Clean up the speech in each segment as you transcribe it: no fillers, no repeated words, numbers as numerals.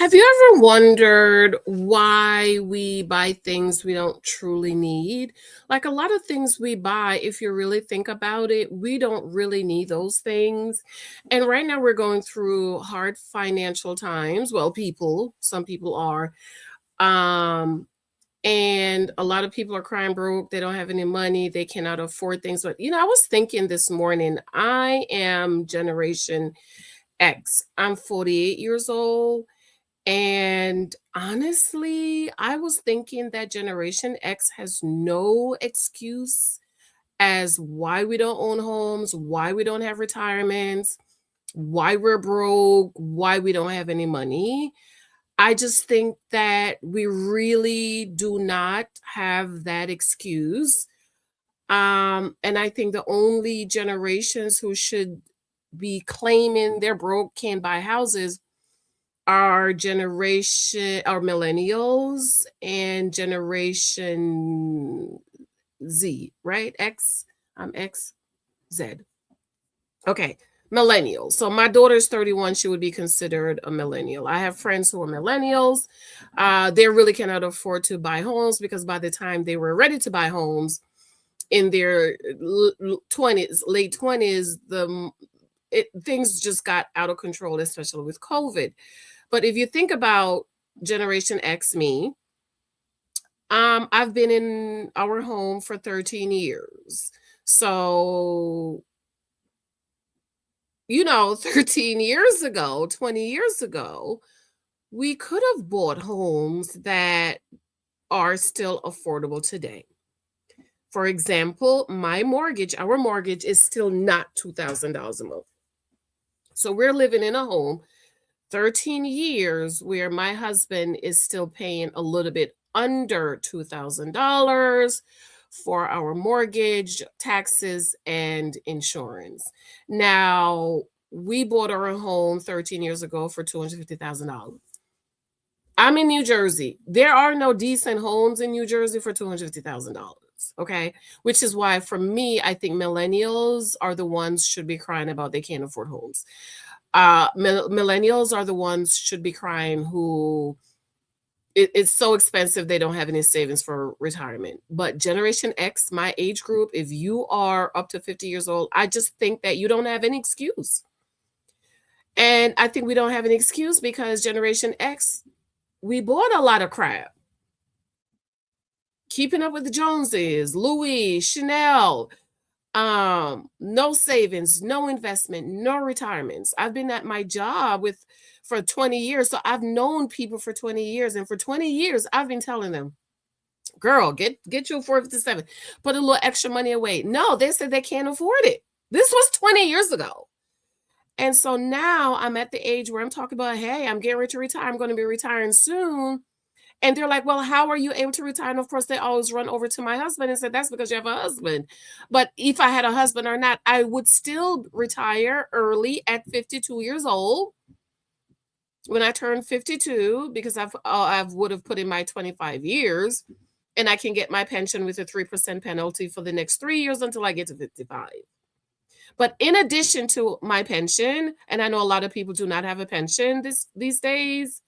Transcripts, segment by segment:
Have you ever wondered why we buy things we don't truly need? Like a lot of things we buy, if you really think about it, we don't really need those things. And right now we're going through hard financial times. Well, some people are. Um, and a lot of people are crying broke. They don't have any money. They cannot afford things. But, I was thinking this morning, I am Generation X. I'm 48 years old. And honestly, I was thinking that Generation X has no excuse as why we don't own homes, why we don't have retirements, why we're broke, why we don't have any money. I just think that we really do not have that excuse. And I think the only generations who should be claiming they're broke can't buy houses our generation, our millennials and generation Z, right? X, I'm X, Z. Okay, millennials. So my daughter's 31. She would be considered a millennial. I have friends who are millennials. They really cannot afford to buy homes because by the time they were ready to buy homes in their 20s, late 20s, things just got out of control, especially with COVID. But if you think about Generation X, me, I've been in our home for 13 years. So, 13 years ago, 20 years ago, we could have bought homes that are still affordable today. For example, our mortgage is still not $2,000 a month. So we're living in a home 13 years where my husband is still paying a little bit under $2,000 for our mortgage, taxes, and insurance. Now, we bought our home 13 years ago for $250,000. I'm in New Jersey. There are no decent homes in New Jersey for $250,000. Okay. Which is why, for me, I think millennials are the ones should be crying about they can't afford homes. Millennials are the ones should be crying who it's so expensive they don't have any savings for retirement. But Generation X, my age group, if you are up to 50 years old, I just think that you don't have any excuse. And I think we don't have an excuse because Generation X, we bought a lot of crap. Keeping up with the Joneses, Louis, Chanel, no savings, no investment, no retirements. I've been at my job for 20 years. So I've known people for 20 years. And for 20 years, I've been telling them, girl, get you a 457, put a little extra money away. No, they said they can't afford it. This was 20 years ago. And so now I'm at the age where I'm talking about, hey, I'm getting ready to retire. I'm going to be retiring soon. And they're like, well, how are you able to retire? And of course, they always run over to my husband and said, that's because you have a husband. But if I had a husband or not, I would still retire early at 52 years old. When I turned 52, because I would have put in my 25 years, and I can get my pension with a 3% penalty for the next 3 years until I get to 55. But in addition to my pension, and I know a lot of people do not have a pension these days,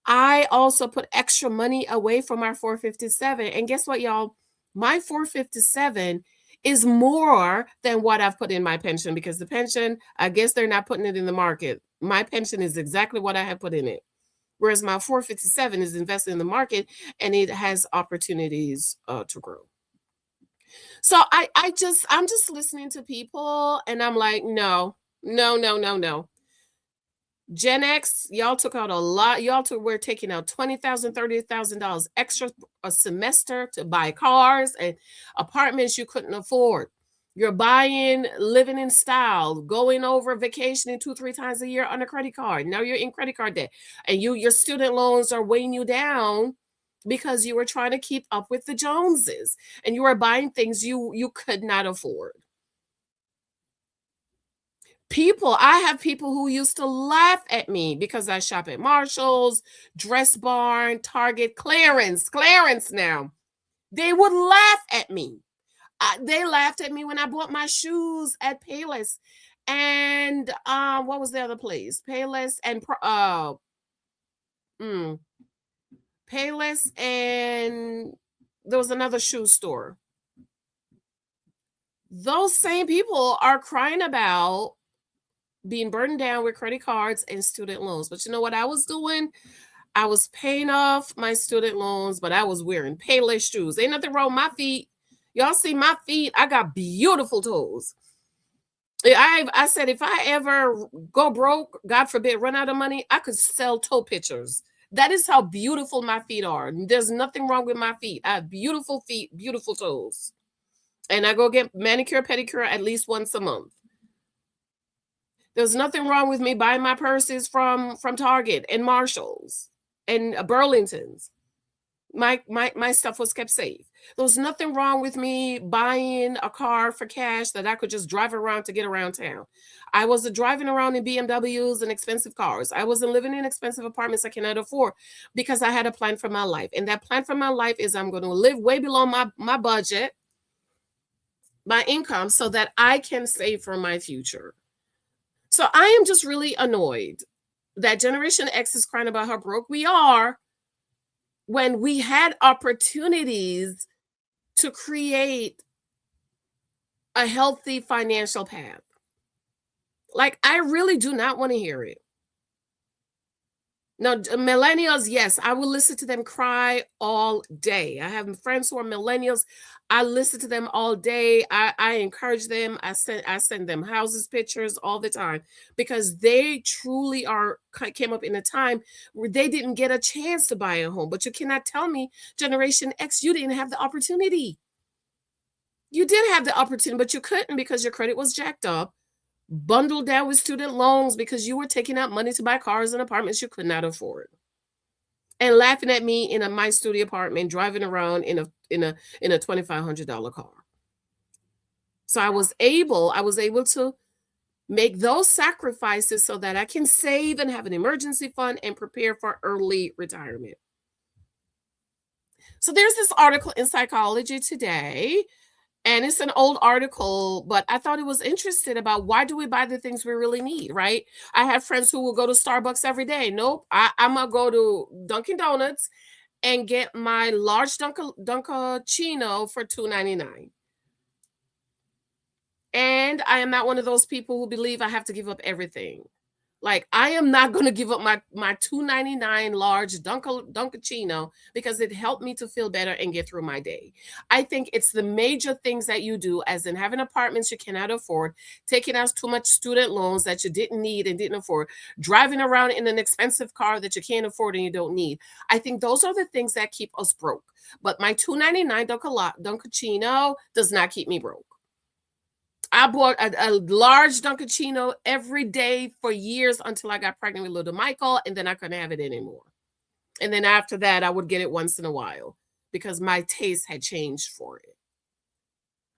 I also put extra money away from our 457. And guess what, y'all? My 457 is more than what I've put in my pension because the pension, I guess they're not putting it in the market. My pension is exactly what I have put in it. Whereas my 457 is invested in the market and it has opportunities to grow. So I'm just listening to people and I'm like, no, no, no, no, no. Gen X, y'all took out a lot. We're taking out $20,000, $30,000 extra a semester to buy cars and apartments you couldn't afford. You're buying, living in style, going over vacationing 2, 3 times a year on a credit card. Now you're in credit card debt, and your student loans are weighing you down because you were trying to keep up with the Joneses, and you were buying things you could not afford. I have people who used to laugh at me because I shop at Marshall's, Dress Barn, Target, clearance now. They would laugh at me. They laughed at me when I bought my shoes at Payless. And what was the other place? Payless and Mm, Payless, and there was another shoe store. Those same people are crying about being burdened down with credit cards and student loans. But you know what I was doing? I was paying off my student loans, but I was wearing Payless shoes. Ain't nothing wrong with my feet. Y'all see my feet? I got beautiful toes. I said if I ever go broke, God forbid, run out of money, I could sell toe pictures. That is how beautiful my feet are. There's nothing wrong with my feet. I have beautiful feet, beautiful toes. And I go get manicure, pedicure at least once a month. There's nothing wrong with me buying my purses from Target and Marshalls and Burlington's. My stuff was kept safe. There was nothing wrong with me buying a car for cash that I could just drive around to get around town. I wasn't driving around in BMWs and expensive cars. I wasn't living in expensive apartments I cannot afford because I had a plan for my life. And that plan for my life is I'm going to live way below my budget, my income, so that I can save for my future. So I am just really annoyed that Generation X is crying about how broke we are when we had opportunities to create a healthy financial path. Like, I really do not want to hear it. Now, millennials, yes, I will listen to them cry all day. I have friends who are millennials. I listen to them all day. I encourage them. I send them houses pictures all the time because they truly came up in a time where they didn't get a chance to buy a home. But you cannot tell me, Generation X, you didn't have the opportunity. You did have the opportunity, but you couldn't because your credit was jacked up, bundled down with student loans because you were taking out money to buy cars and apartments you could not afford, and laughing at me in my studio apartment driving around in a $2,500 car. So I was able to make those sacrifices so that I can save and have an emergency fund and prepare for early retirement. So there's this article in Psychology Today, and it's an old article, but I thought it was interesting about why do we buy the things we really need, right? I have friends who will go to Starbucks every day. Nope, I'm gonna go to Dunkin' Donuts and get my large Dunkaccino for $2.99. And I am not one of those people who believe I have to give up everything. Like, I am not going to give up my $2.99 large Dunkaccino because it helped me to feel better and get through my day. I think it's the major things that you do, as in having apartments you cannot afford, taking out too much student loans that you didn't need and didn't afford, driving around in an expensive car that you can't afford and you don't need. I think those are the things that keep us broke. But my $2.99 Dunkaccino does not keep me broke. I bought a large Dunkaccino every day for years until I got pregnant with little Michael, and then I couldn't have it anymore. And then after that, I would get it once in a while because my taste had changed for it.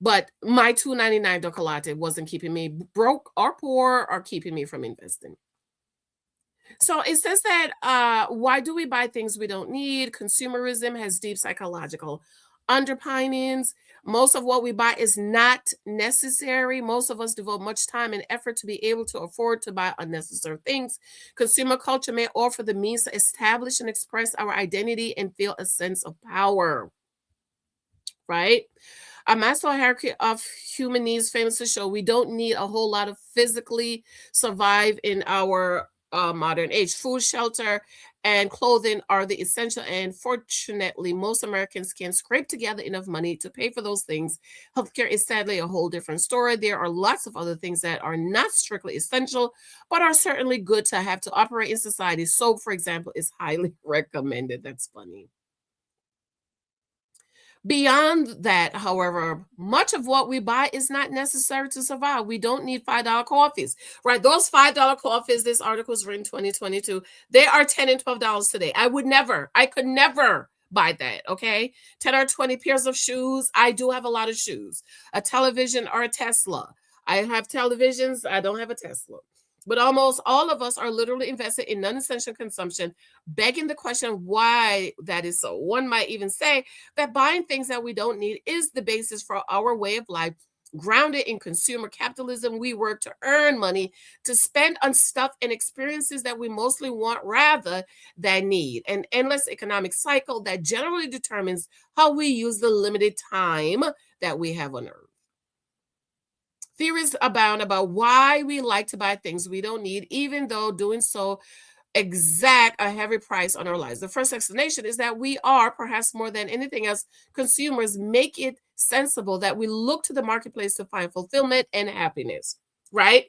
But my $2.99 Dunka wasn't keeping me broke or poor or keeping me from investing. So it says that why do we buy things we don't need? Consumerism has deep psychological underpinnings. Most of what we buy is not necessary. Most of us devote much time and effort to be able to afford to buy unnecessary things. Consumer culture may offer the means to establish and express our identity and feel a sense of power, right? A Maslow hierarchy of human needs famously show we don't need a whole lot of physically survive in our modern age. Food, shelter, and clothing are the essential. And fortunately, most Americans can scrape together enough money to pay for those things. Healthcare is sadly a whole different story. There are lots of other things that are not strictly essential, but are certainly good to have to operate in society. Soap, for example, is highly recommended. That's funny. Beyond that, however, much of what we buy is not necessary to survive. We don't need $5 coffees, right? Those $5 coffees, this article was written 2022, they are $10 and $12 today. I could never buy that, okay? 10 or 20 pairs of shoes. I do have a lot of shoes, a television or a Tesla. I have televisions. I don't have a Tesla. But almost all of us are literally invested in non-essential consumption, begging the question why that is so. One might even say that buying things that we don't need is the basis for our way of life, Grounded in consumer capitalism, we work to earn money to spend on stuff and experiences that we mostly want rather than need. An endless economic cycle that generally determines how we use the limited time that we have on earth. Theories abound about why we like to buy things we don't need, even though doing so exact a heavy price on our lives. The first explanation is that we are, perhaps more than anything else, consumers make it sensible that we look to the marketplace to find fulfillment and happiness, right?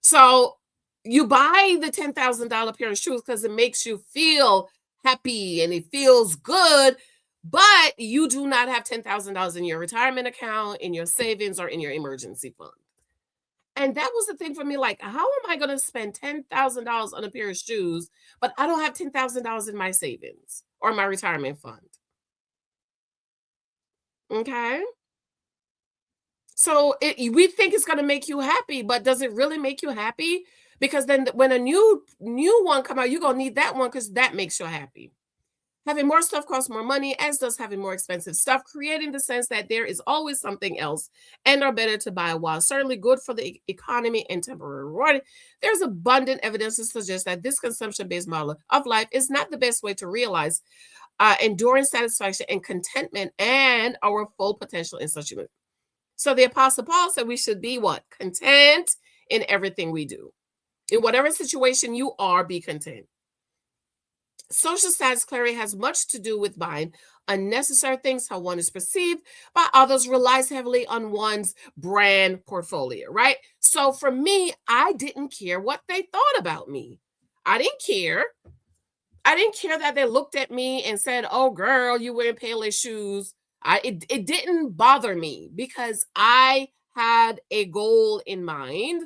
So you buy the $10,000 pair of shoes because it makes you feel happy and it feels good, but you do not have $10,000 in your retirement account, in your savings, or in your emergency fund. And that was the thing for me, like, how am I gonna spend $10,000 on a pair of shoes, but I don't have $10,000 in my savings or my retirement fund? Okay. So we think it's gonna make you happy, but does it really make you happy? Because then when a new one come out, you're gonna need that one because that makes you happy. Having more stuff costs more money, as does having more expensive stuff, creating the sense that there is always something else and are better to buy. While certainly good for the economy and temporary reward, there's abundant evidence to suggest that this consumption-based model of life is not the best way to realize enduring satisfaction and contentment and our full potential in such a way. So the Apostle Paul said we should be what? Content in everything we do. In whatever situation you are, be content. Social status clarity has much to do with buying unnecessary things, how one is perceived by others relies heavily on one's brand portfolio, right? So for me, I didn't care what they thought about me. I didn't care. I didn't care that they looked at me and said, "Oh, girl, you wearing Payless shoes." It didn't bother me because I had a goal in mind,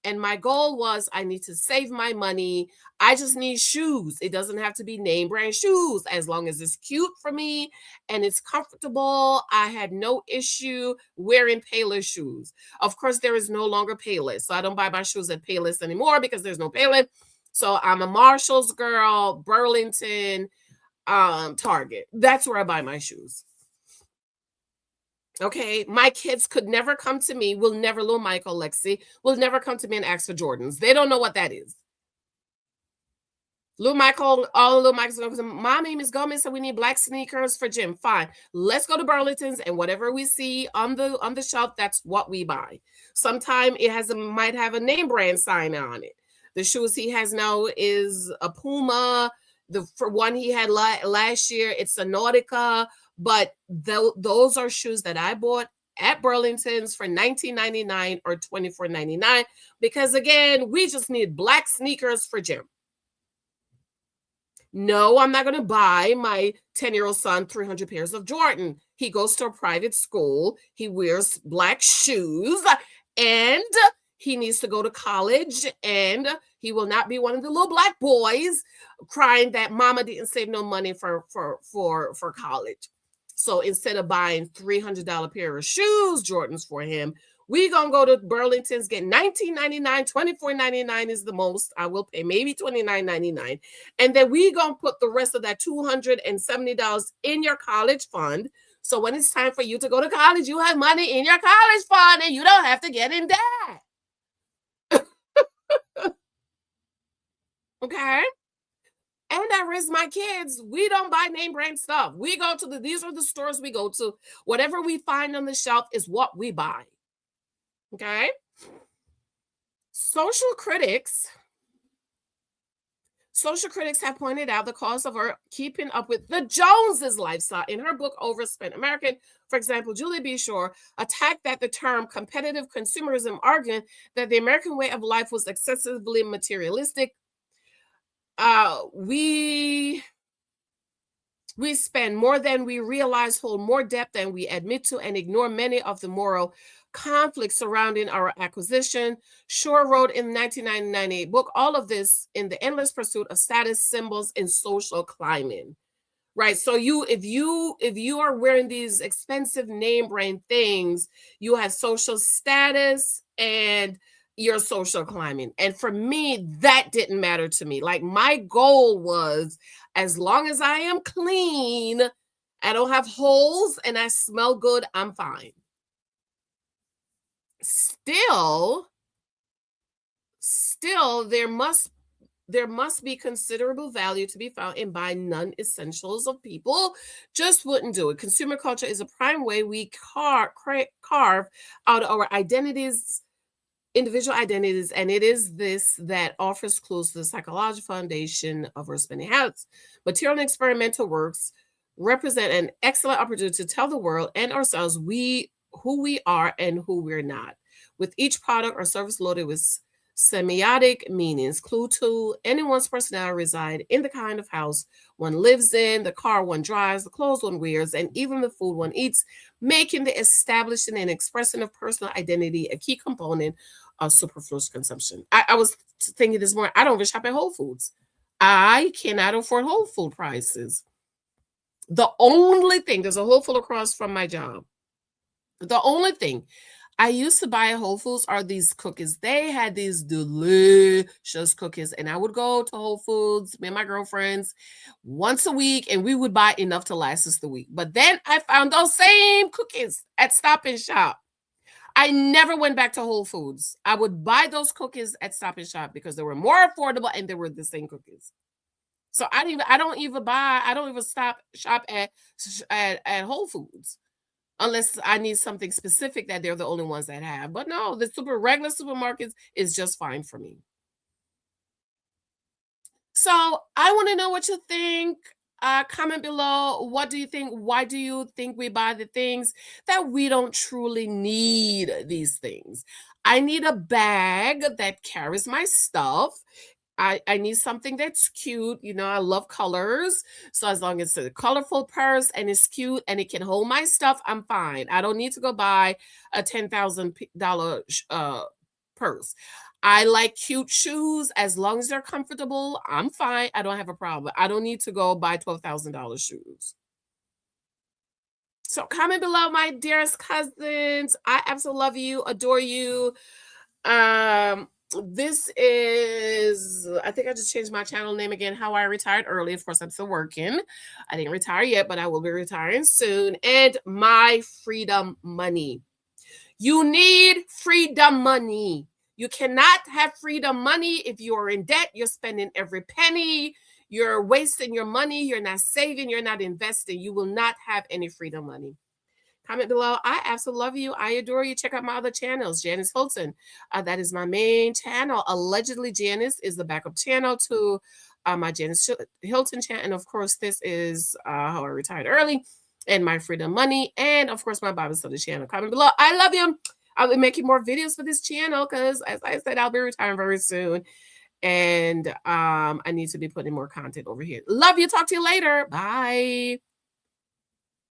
and my goal was I need to save my money. I just need shoes. It doesn't have to be name brand shoes as long as it's cute for me and it's comfortable. I had no issue wearing Payless shoes. Of course, there is no longer Payless, so I don't buy my shoes at Payless anymore because there's no Payless. So I'm a Marshalls girl, Burlington, Target. That's where I buy my shoes. Okay, my kids could never come to me, will never, little Michael, Lexi, will never come to me and ask for Jordans. They don't know what that is. Little Michael, all little Michael's going to say, Mommy, Miss Gomez said we need black sneakers for gym. Fine. Let's go to Burlington's and whatever we see on the shelf, that's what we buy. Sometime it might have a name brand sign on it. The shoes he has now is a Puma. The for one he had last year, it's a Nautica. But those are shoes that I bought at Burlington's for $19.99 or $24.99 because again, we just need black sneakers for gym. No, I'm not going to buy my 10-year-old son 300 pairs of Jordan. He goes to a private school. He wears black shoes and he needs to go to college and he will not be one of the little black boys crying that mama didn't save no money for college. So instead of buying $300 pair of shoes, Jordans for him, we gonna go to Burlington's, get $19.99, $24.99 is the most. I will pay maybe $29.99. And then we gonna put the rest of that $270 in your college fund. So when it's time for you to go to college, you have money in your college fund and you don't have to get in debt. Okay. And I raise my kids. We don't buy name brand stuff. We go to these are the stores we go to. Whatever we find on the shelf is what we buy. Okay. Social critics have pointed out the cost of our keeping up with the Joneses lifestyle. In her book, Overspent American, for example, Julie B. Shore attacked that the term competitive consumerism, arguing that the American way of life was excessively materialistic. We spend more than we realize, hold more debt than we admit to, and ignore many of the moral conflicts surrounding our acquisition. Shore wrote in the 1998 book, all of this in the endless pursuit of status symbols in social climbing. Right. So if you are wearing these expensive name brand things, you have social status and your social climbing. And for me, that didn't matter to me. Like my goal was, as long as I am clean, I don't have holes and I smell good, I'm fine. Still, still there must be considerable value to be found in buying non-essentials of people just wouldn't do it. Consumer culture is a prime way we carve out our identities, individual identities, and it is this that offers clues to the psychological foundation of our spending habits. Material and experimental works represent an excellent opportunity to tell the world and ourselves who we are and who we're not. With each product or service loaded with semiotic meanings, clue to anyone's personality reside in the kind of house one lives in, the car one drives, the clothes one wears, and even the food one eats, making the establishing and expressing of personal identity a key component of superfluous consumption. I was thinking this morning, I don't even shop at Whole Foods. I cannot afford Whole Food prices. The only thing, there's a Whole Food across from my job. The only thing I used to buy at Whole Foods are these cookies. They had these delicious cookies, and I would go to Whole Foods, me and my girlfriends, once a week, and we would buy enough to last us the week. But then I found those same cookies at Stop and Shop. I never went back to Whole Foods. I would buy those cookies at Stop and Shop because they were more affordable and they were the same cookies. So I don't even stop shop at Whole Foods unless I need something specific that they're the only ones that have. But no, the regular supermarkets is just fine for me. So I want to know what you think. Comment below. What do you think? Why do you think we buy the things that we don't truly need? These things. I need a bag that carries my stuff. I need something that's cute. You know, I love colors. So as long as it's a colorful purse and it's cute and it can hold my stuff, I'm fine. I don't need to go buy a $10,000 purse. I like cute shoes. As long as they're comfortable, I'm fine. I don't have a problem. I don't need to go buy $12,000 shoes. So comment below, my dearest cousins. I absolutely love you, adore you. Um, this is, I think I just changed my channel name again, How I Retired Early. Of course, I'm still working. I didn't retire yet, but I will be retiring soon. And my freedom money. You need freedom money. You cannot have freedom money if you are in debt. You're spending every penny. You're wasting your money. You're not saving. You're not investing. You will not have any freedom money. Comment below. I absolutely love you. I adore you. Check out my other channels, Janice Hylton. That is my main channel. Allegedly, Janice is the backup channel to my Janice Hylton channel. And of course, this is How I Retired Early and My Freedom Money. And of course, my Bible study channel. Comment below. I love you. I'll be making more videos for this channel because, as I said, I'll be retiring very soon. And I need to be putting more content over here. Love you. Talk to you later. Bye.